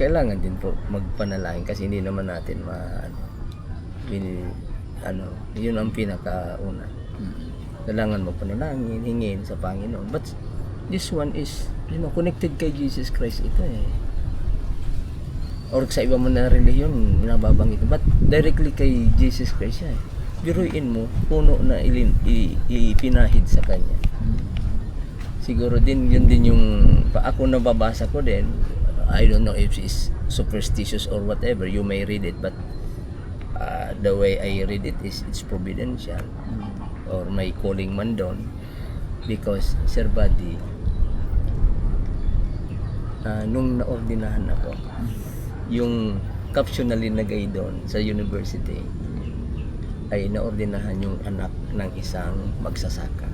kailangan din po magpanalangin kasi hindi naman natin yun ang pinakauna. Kailangan magpanalangin, hingin sa Panginoon. But this one is, connected kay Jesus Christ ito eh. Or sa iba man na relihiyon, nababanggit. But directly kay Jesus Christ yan. Biruin mo, puno na ipinahid sa Kanya. Siguro din, yun din yung, ako nababasa ko din, I don't know if it's superstitious or whatever, you may read it, but the way I read it is, it's providential. Or may calling man doon. Because, Sir Buddy, nung naordinahan ako, yung caption na linagay doon sa university ay naordinahan yung anak ng isang magsasaka.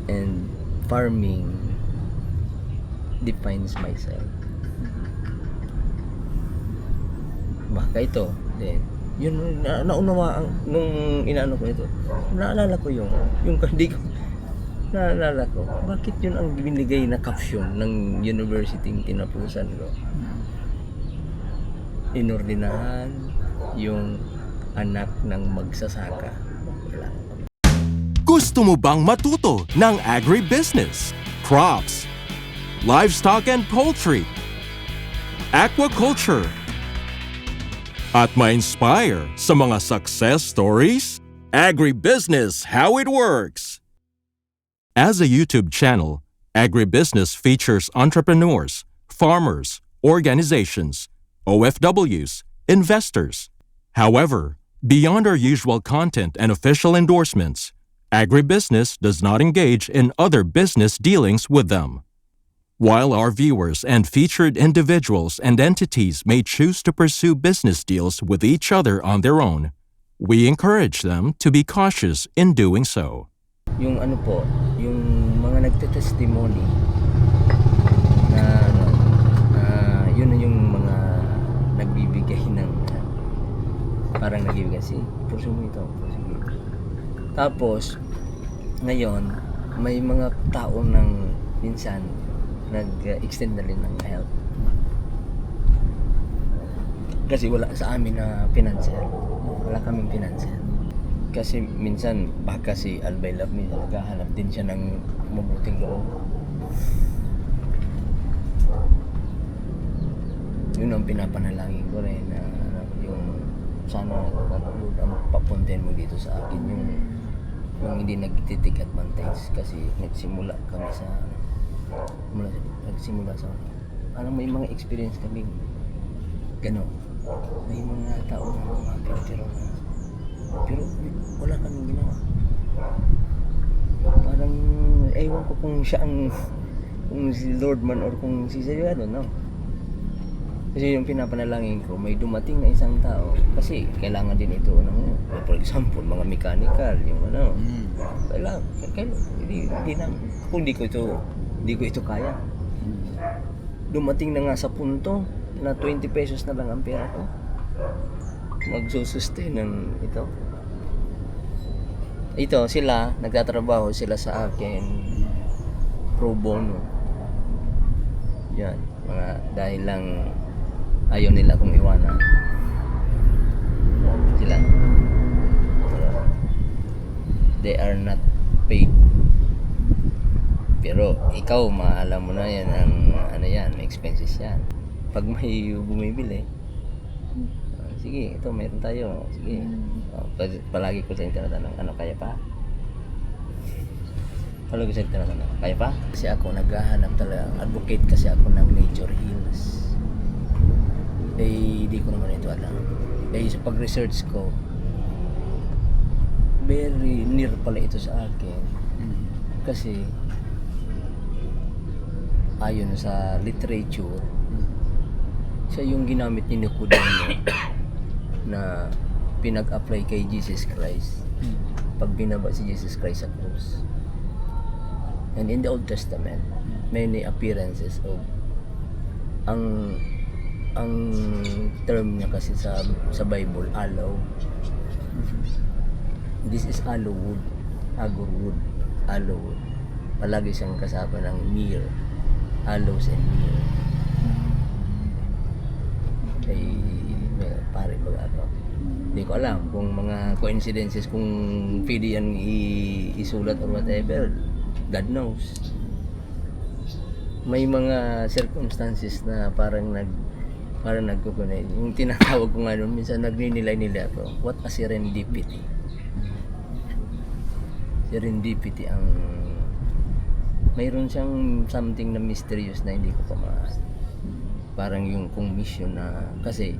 And farming defines myself. Baka ito, then yun naunawaan nung inaano ko ito. Naalala ko yung hindi ko naalala ko. Bakit yun ang binigay na caption ng university ng tinapusan ko? Inordinahan yung anak ng magsasaka. Gusto mo bang matuto ng agribusiness, crops, livestock and poultry, aquaculture, at ma-inspire sa mga success stories? Agribusiness How It Works! As a YouTube channel, Agribusiness features entrepreneurs, farmers, organizations, OFWs, investors. However, beyond our usual content and official endorsements, Agribusiness does not engage in other business dealings with them. While our viewers and featured individuals and entities may choose to pursue business deals with each other on their own, we encourage them to be cautious in doing so. Yung yung mga nagte-testimony na yun na yung mga nagbibigay ng parang nagbibigay puso mo ito. Sige. Tapos ngayon may mga tao ng minsan nag-extend na rin ng help kasi wala sa amin na financial, wala kaming financial kasi minsan baka si Albay Love Me naghahanap din siya ng mabuting loob. Yun ang pinapanalangin ko rin na yung sana Lord ang papuntahin mo dito sa akin yung hindi nagtitik advantage kasi nagsimula kami sa may mga experience kami gano'n, may mga tao na mga pero wala kaming ginawa, parang ewan ko kung siya kung si Lord man or kung si I don't know. Kasi yung pinapanalangin ko, may dumating na isang tao kasi kailangan din ito for example, mga mechanical, yung kailangan hindi ko ito kaya. Dumating na nga sa punto na 20 pesos na lang ang pera ko magsusustain ng ito sila, nagtatrabaho sila sa akin pro bono yan, mga dahil lang ayaw nila akong iwanan sila, they are not paid pero ikaw maalam mo na yan ang may expenses yan pag may bumibili. Sige, ito meron tayo, sige. Palagi ko sa tinatanong, kaya pa? Palagi ko sa tinatanong, kaya pa? Kasi ako naghahanap talaga, advocate kasi ako ng nature hills. Di ko naman ito alam. Sa pag-research ko, very near pala ito sa akin. Kasi ayon sa literature, siya yung ginamit ni Nicodemo na pinag-apply kay Jesus Christ pag binaba si Jesus Christ sa cross. And in the Old Testament, many appearances of ang term niya kasi sa Bible, aloe. This is aloe wood, agor wood, aloe wood. palagi siyang kasama ng Mir, Aloes and Mir. Kay pare baga ako. Hindi ko alam kung mga coincidences, kung pwede yan isulat or whatever. God knows. May mga circumstances na parang nagkukunay. Yung tinatawag ko nga nun, minsan nagninilay-nilay ako. What a serendipity. Serendipity ang mayroon siyang something na mysterious na hindi ko pa parang yung kung mission na, kasi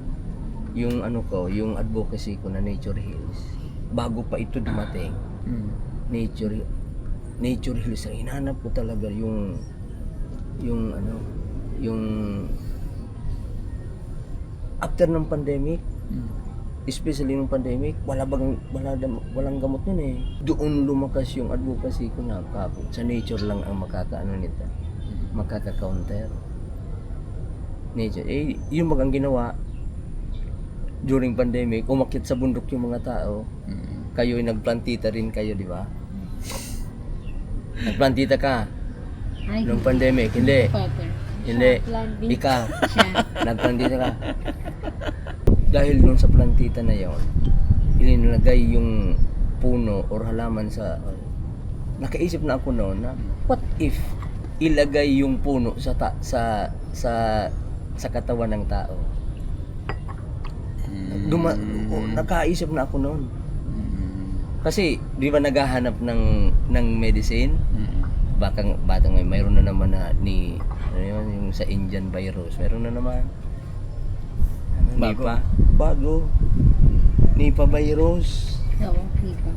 yung yung advocacy ko na Nature Hills, bago pa ito dumating, Nature Hills, ang hinahanap ko talaga yung after ng pandemic, especially nung pandemic, walang gamot nun eh. Doon lumakas yung advocacy ko na kako. Sa nature lang ang makakaano nito, makaka-counter. Nature, yung bagang ginawa during pandemic, umakyat sa bundok yung mga tao. Kayo ay nagplantita rin kayo, di ba? Nagplantita ka nung pandemic, hindi. Hindi. Ikaw, nagplantita ka. Dahil dun sa plantita na yon, ilinagay yung puno or halaman sa, nakaisip na ako noon na, what if ilagay yung puno sa katawan ng tao? Nakaisip na ako noon. Kasi di ba naghahanap ng medicine? Batang mayroon na naman na yung sa Indian virus, mayroon na naman. Bago. Nipah virus. Oo, Nipah.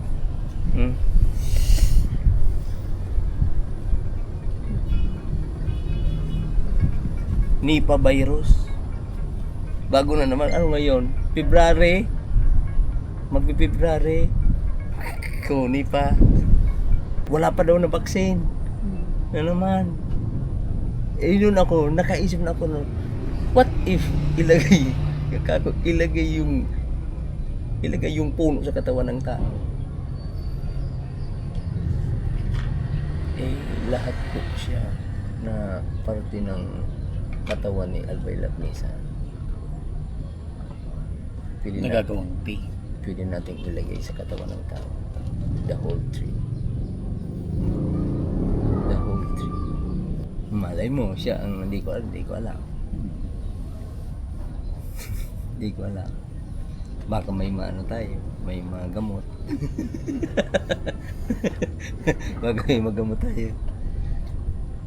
Nipah virus. Bago na naman. Ano ngayon? February. Magpi-February. Nipah. Wala pa daw na vaccine. Na naman. Yun ako, nakaisip na ako no. What if ilagay yung puno sa katawan ng tao? Lahat po siya na parte ng katawan ni Albay Labnesa. Nagagawang tea. Pwede natin ilagay sa katawan ng tao. The whole tree. The whole tree. Malay mo, siya ang hindi ko alam. Hindi ko alam. Baka may tayo, may mga gamot. Baka may magamot tayo.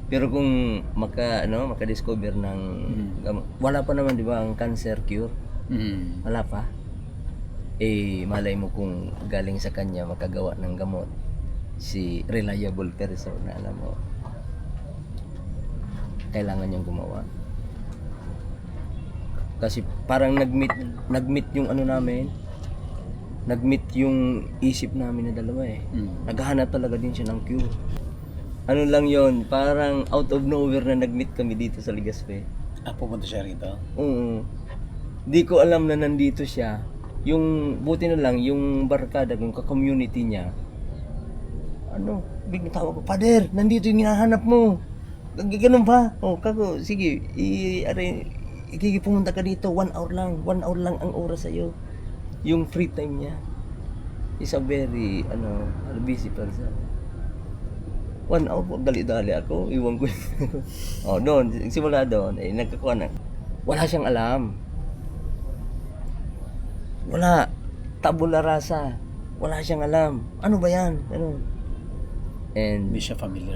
Pero kung maka-discover ng gamot, wala pa naman, di ba, ang cancer cure? Wala pa. Malay mo kung galing sa kanya makagawa ng gamot si reliable person na alam mo kailangan niyang gumawa. Kasi parang nag-meet yung nag-meet yung isip namin na dalawa eh. Naghahanap talaga din siya ng cure. Ano lang yon, parang out of nowhere na nag-meet kami dito sa Legazpi. Pupunta siya rito? Oo. Di ko alam na nandito siya. Yung buti na lang yung barkada, yung ka-community niya. Biglang tawag ko, "Pader, nandito yung hinahanap mo." Ganun ba? Kako, sige, pumunta ka dito, 1 hour lang. 1 hour lang ang oras sa'yo. Yung free time niya. Is a very, busy person. 1 hour po, dali-dali ako. Iwan ko. Doon, simula doon, nagkakuha na. Wala siyang alam. Wala. Tabula rasa. Wala siyang alam. Ano ba yan? And Hindi siya familiar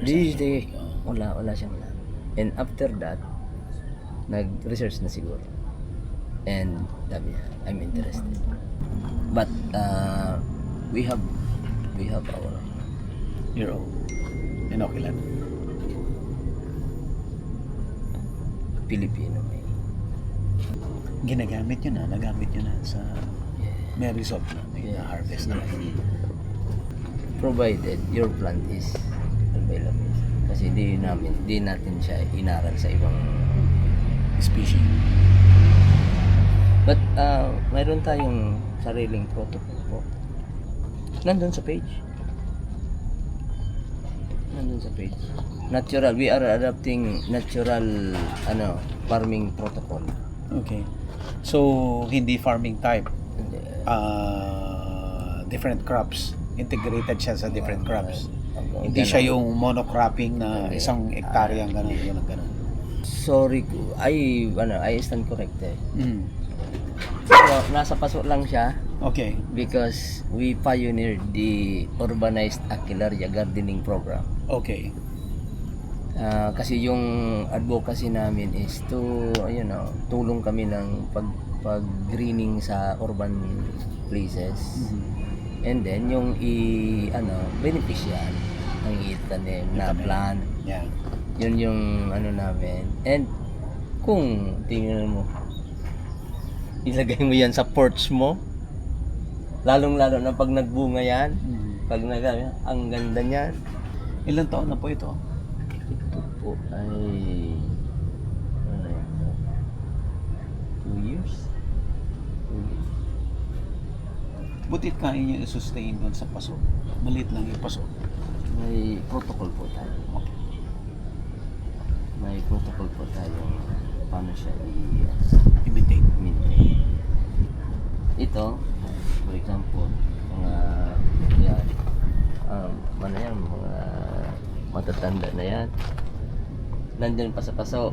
wala siyang alam. And after that, nag-research na siguro. And sabi niya, I'm interested. But we have our your own inoculant. Filipino may. Nagamit nyo na sa may result na, may harvest na. Provided your plant is available. Kasi di natin siya inaral sa ibang Species. But mayroon tayong sariling protocol po. Nandun sa page. Nandun sa page. Natural, we are adapting natural farming protocol. Okay. So, hindi farming type. Different crops. Integrated siya sa different crops. Hindi siya yung monocropping na isang hektarya gano'n, yun ang gano'n. Sorry ko, I stand corrected. Mm. Pero nasa paso lang siya Okay. because we pioneered the urbanized Aquilaria gardening program. Okay. Kasi yung advocacy namin is to, tulong kami ng pag-greening sa urban places. And then yung beneficial ang itanim na Itanim. plant. Yeah. Yun yung namin. And kung tingnan mo, ilagay mo yan sa porch mo, lalong-lalo na pag nagbunga yan, pag ang ganda niyan. Ilang taon na po ito? Ito po ay 2 years. Butit kaya niya i-sustain doon sa paso. Maliit lang yung paso. May protocol po tayo. May protocol po tayo paano siya I-maintain. i-maintain. Ito, for example, mga yan, mga matatanda na yan. Nandyan pa sa paso.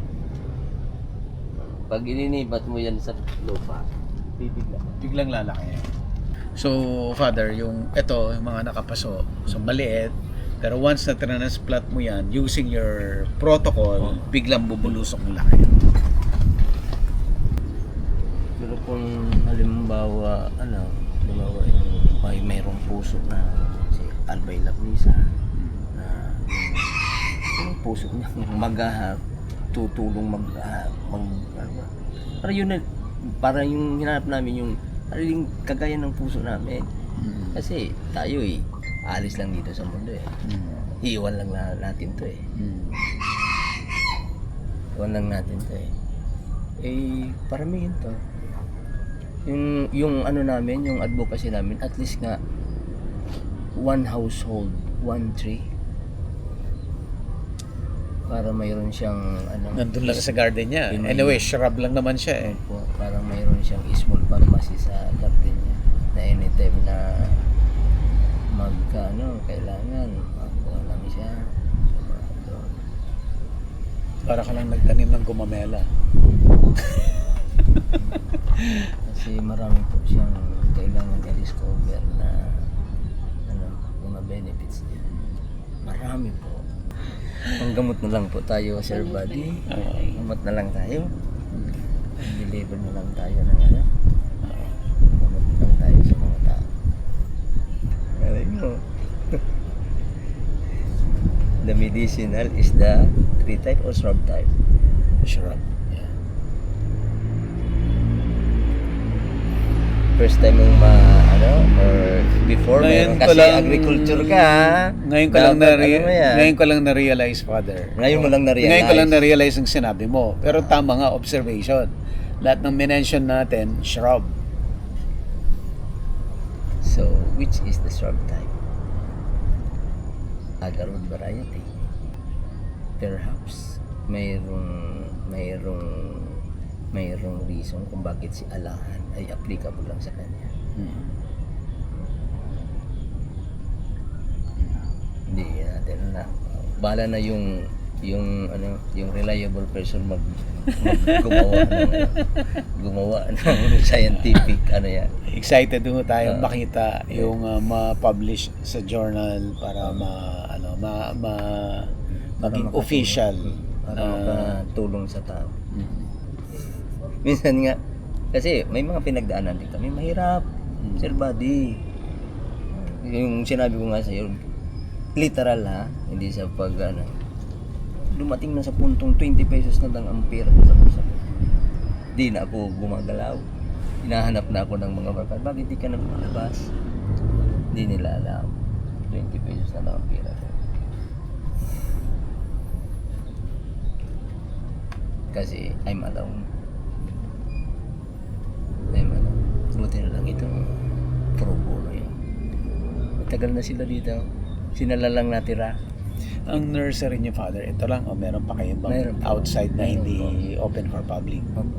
Pag ininibat mo yan sa lupa, bibigla. Biglang lalaki. So, Father, yung mga nakapaso, so maliit, pero once na transplant mo yan, using your protocol, biglang bubulusok ng laki. Pero kung halimbawa, yung mayroong puso na si Albay Laplisa, na yung puso niya tutulong para yung hinanap namin yung kagaya ng puso namin. Kasi tayo alis lang dito sa mundo Iwan lang natin to Iwan lang natin to paramihin to. Yung namin, yung advocacy namin, at least nga one household, one tree. Para mayroon siyang Nandun lang sa garden niya. Anyway, shrub lang naman siya Parang mayroon siyang small pharmacy sa garden niya na anytime na kailangan magkuha lang siya. Para ka lang nagtanim ng gumamela. Kasi marami po siyang kailangan i-discover na mga benefits niya. Marami po. Ang gamot na lang po tayo, Sir Buddy. Gamot na lang tayo. Deliver na lang tayo ng gamot na lang tayo sa mga tao. Alam mo. The medicinal is the tree type or shrub type? Shrub. Yeah. First time mong or before Ngayon meron ko kasi lang- agriculture ka. Ngayon ko lang na-realize, Father. Ngayon mo lang na-realize. Ngayon ko lang na-realize ang sinabi mo. Pero tama nga, observation. Lahat ng mention natin, shrub. So, which is the shrub type? Agarwood variety. Perhaps mayroong reason kung bakit si Alahan ay applicable lang sa kanya. Hindi natin na. Bala na yung reliable person gumawa ng scientific yan. Excited ho tayo makita yung ma-publish sa journal para maging official. Para makatulong sa tao. Minsan nga, kasi may mga pinagdaanan dito. May mahirap, Sir Buddy. Yung sinabi ko nga sa'yo, literal hindi sa dumating na sa puntong 20 pesos na lang ang pera ko sa bulsa ko. Di na ako gumagalaw. Hinahanap na ako ng mga barkad. Bakit di ka na lumalabas? Di nila alam. 20 pesos na lang ang pera ko. Kasi I'm alone. Buti na lang ito. Pro bono yun. Matagal na sila dito. Sila lang natira. Ang nursery niyo, Father, ito lang o meron pa kayong Meron po. outside na Meron hindi po. open for public? Opo.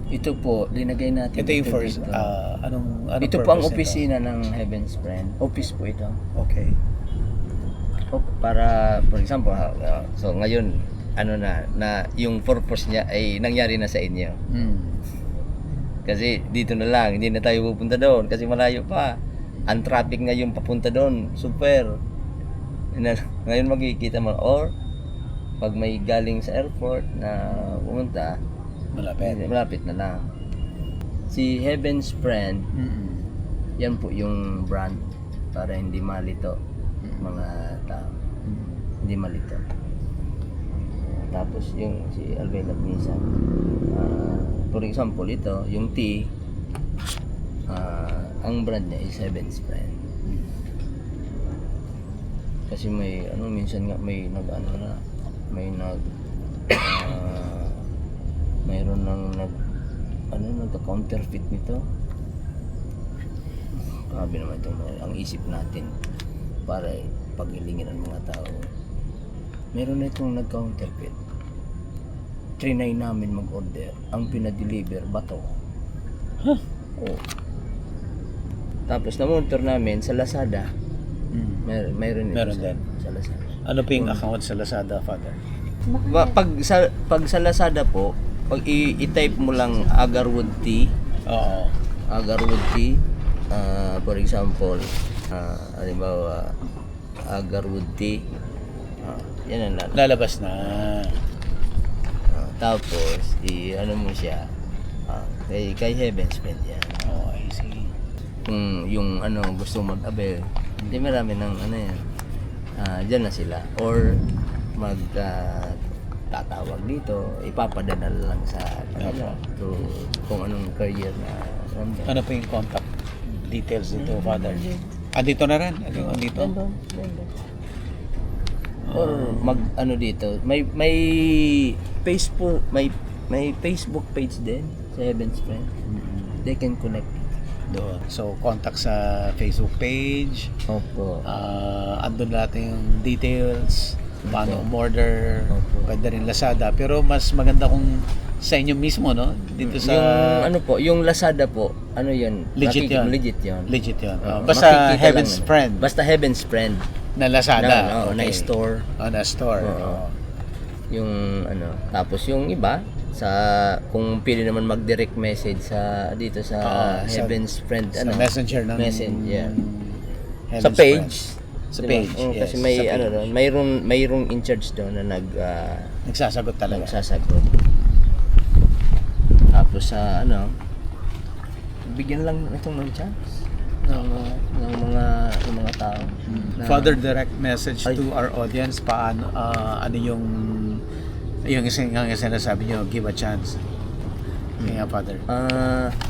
Ito po, linagay natin. Ito yung first, dito. anong Ito po ang purpose nito? opisina ng Heaven's Friend. Office po ito. Okay. Para, for example, so ngayon, ano na yung purpose niya ay nangyari na sa inyo. Kasi dito na lang, hindi na tayo pupunta doon kasi malayo pa. Ang traffic ngayon papunta doon, super. Ngayon makikita mo, or pag may galing sa airport na pumunta, malapit na lang. Si Heaven's Friend, yan po yung brand para hindi malito mga tao. Hindi malito. Tapos yung si Alvela Misa, for example ito, yung tea, ang brand niya is Heaven's Friend. Kasi may minsan nga may mayroon nang nagka-counterfeit nito. Grabe naman ito, ang isip natin para pag-ilingin ng mga tao. Meron na itong nag-counterfeit. Trinay namin mag-order. Ang pinadeliver, bato. Oo. Tapos na-monitor namin sa Lazada. Mayroon din. Sa Lazada. Ano pa yung account sa Lazada, Father? Pag sa Lazada po, pag i-type mo lang Agarwood Tea, Oo. Agarwood Tea, for example, halimbawa, Agarwood Tea, yan ang Lalabas na. tapos, ano mo siya, kay Heaven's Friend yan. Oh, I see. Kung yung gusto mag-avail, hindi marami ng yan, dyan na sila. Or, tatawag dito, ipapadala lang sa kanila to kung anong career na nandun. Ano pa yung contact details dito, Father? Dito na rin? Dito? Nandun. Or dito, may Facebook, may Facebook page din sa Heaven's Friend. They can connect Doon. So, contact sa Facebook page. Opo. Andun natin yung details. Paano umorder. Opo. Pwede rin Lazada. Pero mas maganda kung sa inyo mismo, no? Dito sa... Yung Lazada po, yun? Legit yun. Legit yun. Legit yun. Oo, Basta makikita Heaven's lang, Friend. Basta Heaven's Friend. Na Lazada. Na store. Na store. Oo. Yung tapos yung iba kung pili naman mag-direct message dito sa Heaven's Friend Sa messenger ng Messenger. Heaven's Sa page. Friend. Sa Diba? page, yes. Kasi may Sa page. doon, mayroong in charge doon na Nagsasagot talaga. nagsasagot. Tapos bigyan lang itong ng chance ng mga tao. Father, direct message to our audience. Paano, ano yung isang sinasabi nyo, give a chance. Kaya, Father.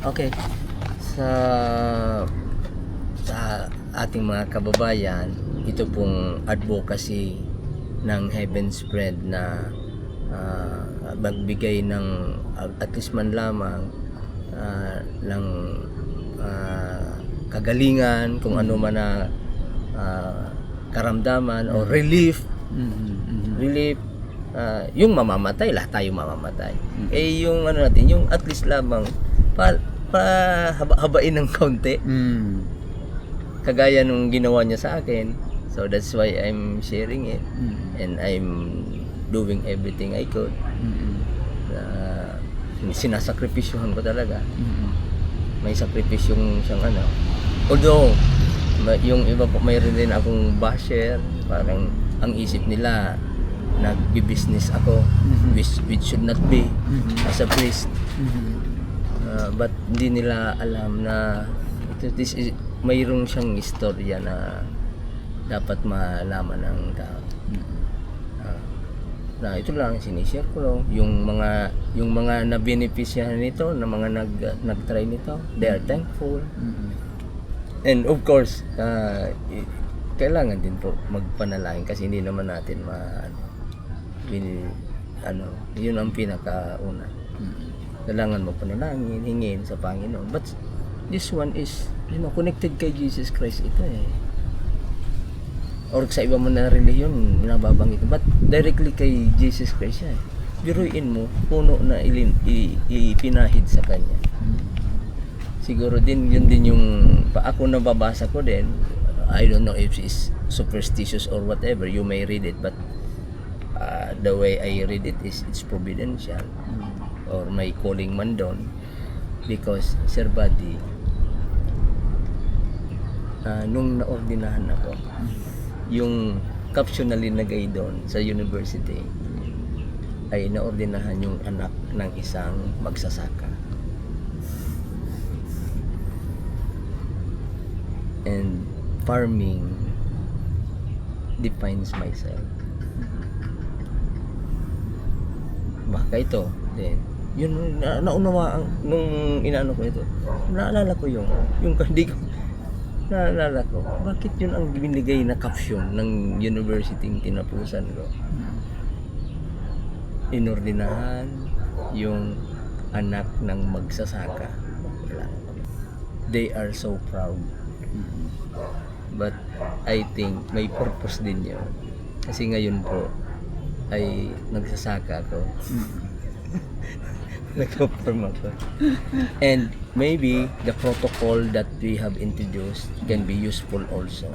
Okay. Sa ating mga kababayan, ito pong advocacy ng Heaven's Friend na magbigay ng at least man lamang ng kagalingan, kung ano man na karamdaman o relief. Relief. Yung mamamatay, lahat tayo mamamatay. Yung natin, yung at least lamang habain ng kaunti. Kagaya nung ginawa niya sa akin. So that's why I'm sharing it. And I'm doing everything I could. Sinasakripisyohan ko talaga. May sakripisyong siyang Although, yung iba po, mayroon din akong basher. Parang ang isip nila, nagbi-business ako, which should not be as a priest. But hindi nila alam na this is, mayroong siyang istorya na dapat malaman ng tao. Na ito lang sinishare ko lang yung mga na-beneficiahan nito, na mga nag-try nito, they are thankful. And of course, kailangan din po magpanalangin kasi hindi naman natin yun ang pinakauna. Kailangan magpanalangin, hingin sa Panginoon. But this one is, connected kay Jesus Christ ito or sa iba man na relihiyon, nababanggit. But directly kay Jesus Christ siya. Biruin mo, puno na ipinahid sa kanya. Siguro din, yun din yung, ako nababasa ko din, I don't know if it's superstitious or whatever, you may read it, but the way I read it is, it's providential, or may calling man doon, because, Sir Buddy, nung naordinahan ako, yung caption na linagay doon sa university ay naordinahan yung anak ng isang magsasaka. And farming defines myself. Baka ito, then, yun, naunawa nung inaano ko ito, naalala ko yung hindi ko, naalala ko, bakit yun ang binigay na caption ng university tinapusan ko? Inordinahan yung anak ng magsasaka. They are so proud. But I think may purpose din yun. Kasi ngayon po ay nagsasaka ako. Nag-perform ako. And maybe the protocol that we have introduced can be useful also.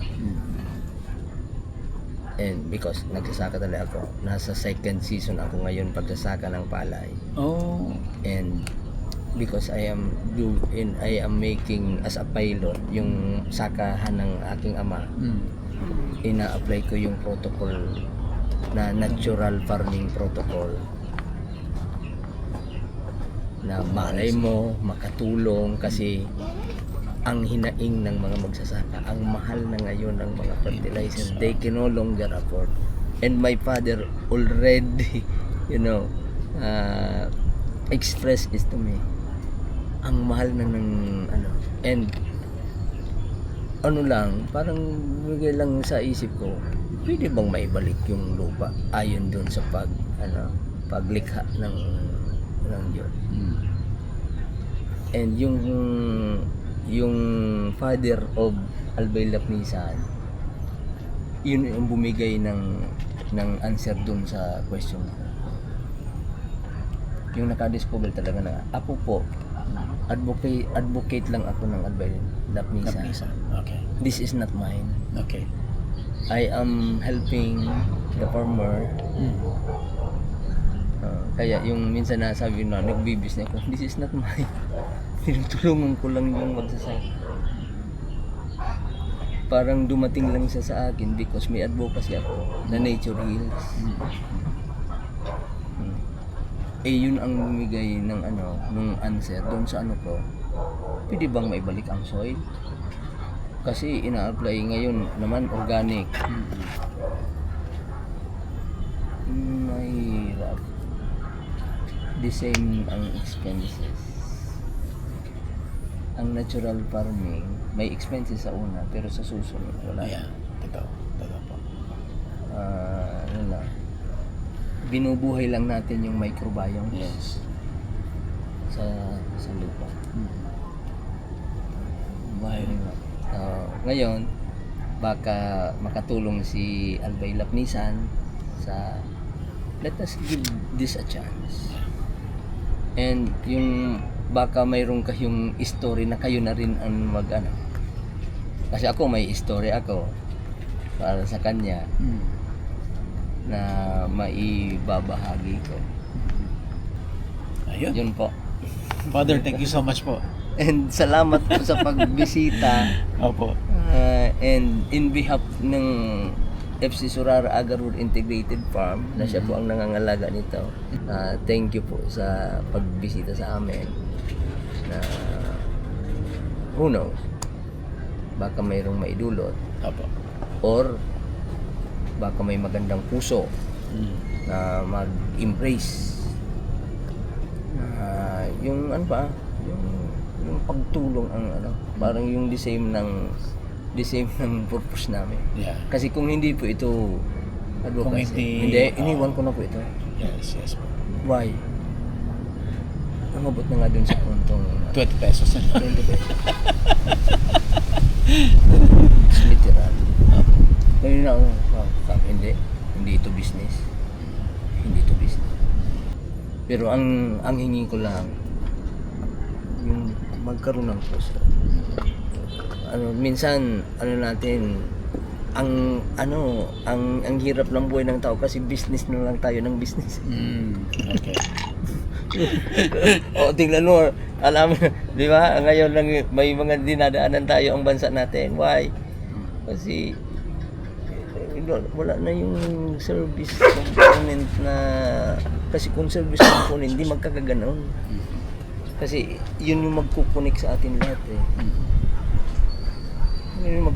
And because nagsasaka talaga ako, nasa second season ako ngayon pagsasaka ng palay. Oh. And because I am making as a pilot yung sakahan ng aking ama, ina-apply ko yung protocol na natural farming protocol na malay mo makatulong kasi ang hinaing ng mga magsasaka, ang mahal na ngayon ng mga fertilizer, they can no longer afford. And my father already, expressed this to me. Ang mahal na ng and parang bigay lang sa isip ko, pwede bang maibalik yung lupa ayon doon sa paglikha ng Diyos. And yung father of Albay Lapnisan, yun yung bumigay ng answer dun sa question ko. Yung nakadiscover talaga na ako po advocate lang ako ng Albay Lapnisan. Okay. This is not mine. Okay. I am helping the farmer. Kaya yung minsan nasabi na nagbi-business ako, this is not mine. Tinutulungan ko lang yung magsasaka. Parang dumating lang siya sa akin because may advocacy ako na nature heals. Yun ang bumigay ng nung answer doon sa ko. Pwede bang maibalik ang soil? Kasi ina-apply ngayon naman organic. Mahirap. The same ang expenses. Ang natural farming, may expenses sa una, pero sa susunod, wala. Yeah, totoo po. Binubuhay lang natin yung microbiome sa lupa. Ngayon, baka makatulong si Albay Lapnisan sa let us give this a chance. And yung baka mayroon kayong story na kayo na rin ang kasi ako may story ako para sa kanya na maibabahagi ko. Ayun. Yun po. Father, thank you so much po. And salamat po sa pagbisita. Opo. And in behalf ng FC Surara Agarur Integrated Farm na siya po ang nangangalaga nito, thank you po sa pagbisita sa amin. Who knows, baka mayroong maidulot. Opo. Or baka may magandang puso na mag-embrace yung yung pagtulong parang yung the same ng purpose namin. Yeah. Kasi kung hindi po ito advocacy, iniwan ko na po ito. Yes po. Why? Umabot na nga dun sa puntong 20 pesos. 20 pesos. It's literal. Ngayon na, hindi ito business. Hindi ito business. Pero ang hingi ko lang, yung magkaroon ng puso. Minsan, natin, ang hirap ng buhay ng tao kasi business na lang tayo ng business. Okay. O, tingnan mo, alam mo, di ba? Ngayon lang may mga dinadaanan tayo ang bansa natin. Why? Kasi wala na yung service component na, kasi kung service component, hindi magkakaganon. Kasi yun yung magkukunik sa atin lahat eh. Yun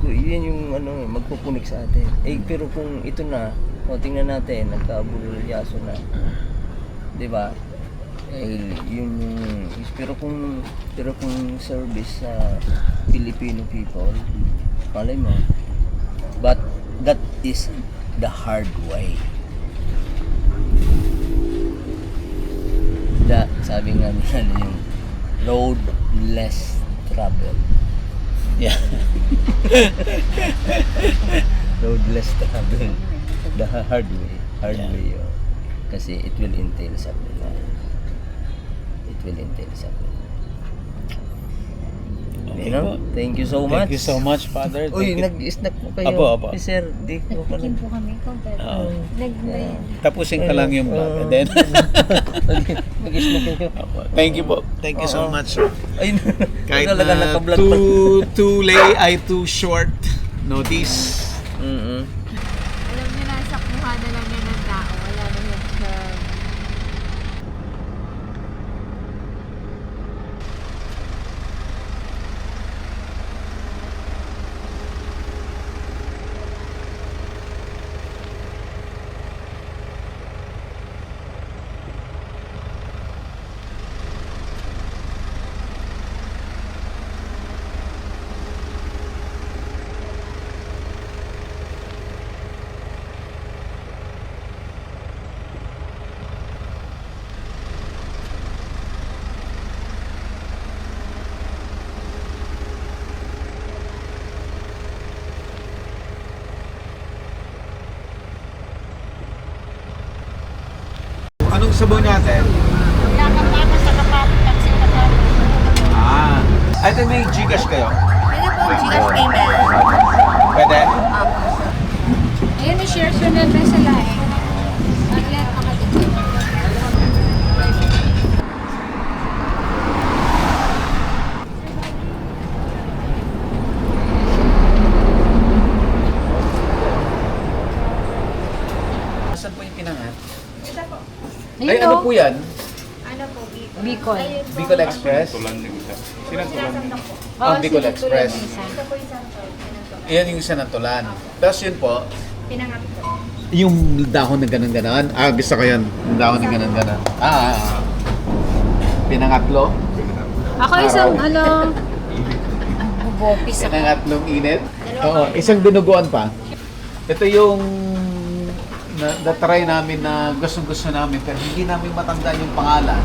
yung magkukunik sa atin. Pero kung ito na, tingnan natin, nagkabulyaso na. 'Di ba? Yun yung pero kung service sa Filipino people, malay mo. But that is the hard way. Sabi nga nila yung road less travel. Yeah. Road less travel. The hard way. Way. Kasi it will entail sacrifice. It will entail sacrifice. Okay, Thank you so much. Thank you so much, Father. Uy, Thank you. nag-snack po kayo. Apo. Sir, di ko pa Nagpikin po kami kompleto. Tapusin ka lang yung vlog. And then, Mag-snack kayo. thank you po. Thank you so much, sir. Ay, Kahit talaga na naka-vlog pa. too short notice. Mm-mm. Alam niyo na, sakmuha na lang yan ng tao. Wala na yan sa... Anong sabaw natin? Nakapapa sa kapapit at sa kapapit. Ito may Gcash kayo? Pwede po, Gcash payment. Pwede? Ayun, i-share siya na tayo sa laing. Maglet ako dito. Saan po yung pinangat? Ayun, Ay, ano po yan? Ano po, Bicol. Bicol Express? Bicol Express. Yan yung isa ng tulan. Tapos yun po, Pinangat po. yung dahon na ganun-ganon. Gusto ko yan. Yung dahon na ganun-ganon. Pinangatlo? Ako isang bubopis ako. Pinangatlong init? Oo, isang dinuguan pa. Ito yung na-try namin na gustong-gusto namin pero hindi namin matandaan yung pangalan.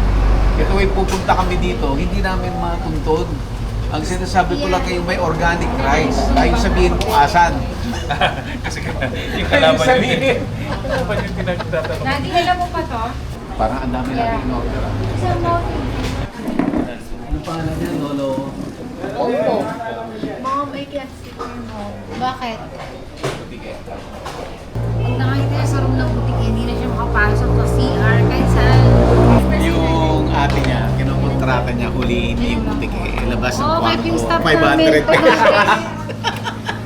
Ito ay pupunta kami dito, hindi namin matuntun. Ang sinasabi ko lang kayo may organic rice. Ayaw sabihin kung asan. Kasi yung kalaban yun. Lagi nila mo pa to? Parang ang dami natin in-order. Isang mountain. Ano pangalan niya, Lolo? Opo. Mom, I can't see your mom. Bakit? Pag nakakita niya sa room ng butik, hindi na siya makapasok sa CR kahit saan. Yung ate niya, kinukontrata niya, huliin niya yung butik eh. Ilabas ang Oo, kahit yung kwarto. staff 500 namin. pesos.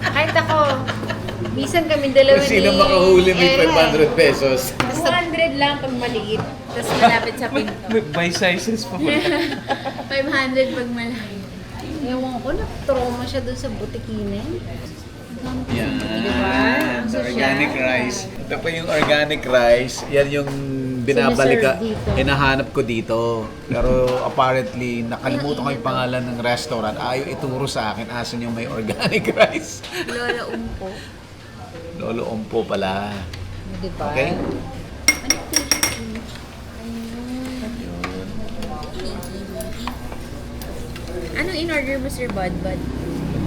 Kahit ako, minsan kami dalawa Kung sino makahuli may Aaron. 500 pesos. 200 lang pag maliit. Tapos malapit sa pinto. By sizes pa pala. 500 pag malaki. Ewan ko, na-trauma siya dun sa butikinin. Yan. Diba? Ang social. Organic rice. Ito pa yung organic rice. Yan yung binabalik ka, Sinaserve dito. hinahanap ko dito. Pero apparently, nakalimutan ko yung pangalan ng restaurant. Ayaw ituro sa akin, asan yung may organic rice. Lola Umpo. Lolo Ompo pala. Diba? Okay? Ano in-order mo, Sir Budbud?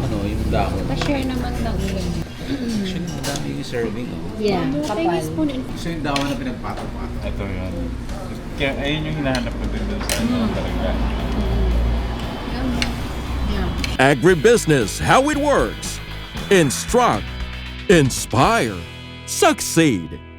Ano, yung dahon. Pa-share naman ng ilan. Actually, madami yung serving. Yeah, kapal. So yung dawa na pinagpato-pato. Ito yun. Kaya ayun yung hinahanap ko din doon sa ano talaga. Yeah. Agribusiness, how it works. Instruct, inspire, succeed.